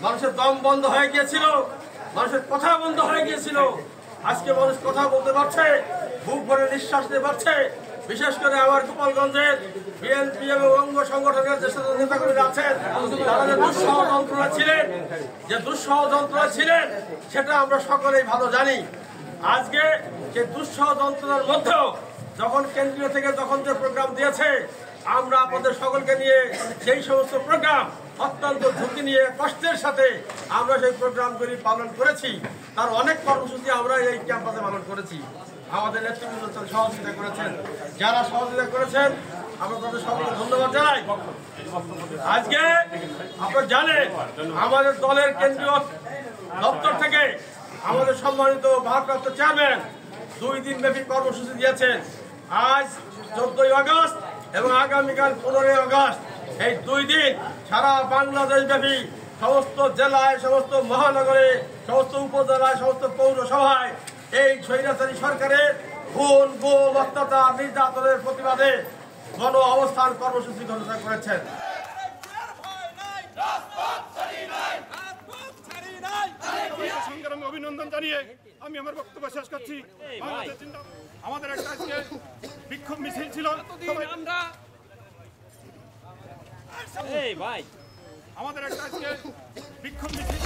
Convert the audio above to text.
মানুষের দম বন্ধ হয়ে গিয়েছিল, মানুষের কথা বন্ধ হয়ে গিয়েছিল। আজকে মানুষ কথা বলতে পারছে, বুক ভরে নিঃশ্বাস নিতে পারছে। বিশেষ করে আমার গোপালগঞ্জের বিএনপি এবং অঙ্গ সংগঠনের যে নেতাকর্মীরা আছেন, তারা যে দুঃসহ যন্ত্রণা ছিলেন সেটা আমরা সকলেই ভালো জানি। আজকে সেই দুঃসহ যন্ত্রণার মধ্যেও যখন কেন্দ্রীয় থেকে যখন যে প্রোগ্রাম দিয়েছে, আমরা আপনাদের সকলকে নিয়ে সেই সমস্ত প্রোগ্রাম অত্যন্ত ঝুঁকি নিয়ে কষ্টের সাথে আমরা সেই প্রোগ্রামগুলি পালন করেছি। তার অনেক কর্মসূচি আমরা এই ক্যাম্পাসে পালন করেছি। আমাদের নেতৃবৃন্দ সহযোগিতা করেছেন, যারা সহযোগিতা করেছেন আমরা তাদের সকলকে ধন্যবাদ জানাই। আজকে আপনারা জানেন আমাদের দলের কেন্দ্রীয় দপ্তর থেকে আমাদের সম্মানিত ভারপ্রাপ্ত চেয়ারম্যান 2 দিন ব্যাপী কর্মসূচি দিয়েছেন। আজ 14ই আগস্ট এবং আগামীকাল 15ই আগস্ট, এই 2 দিন সারা বাংলাদেশ ব্যাপী সমস্ত জেলায়, সমস্ত মহানগরে, সমস্ত উপজেলায়, সমস্ত পৌরসভায় এই স্বৈরাচারী সরকারের খুন, গুম, অত্যাচার, নির্যাতনের প্রতিবাদে গণ অবস্থান কর্মসূচি ঘোষণা করেছেন। সংগ্রামে অভিনন্দন জানিয়ে আমি আমার বক্তব্য শেষ করছি। আমাদের একটা আজকে বিক্ষোভ মিছিল ছিল, আমাদের একটা আজকে বিক্ষোভ মিছিল।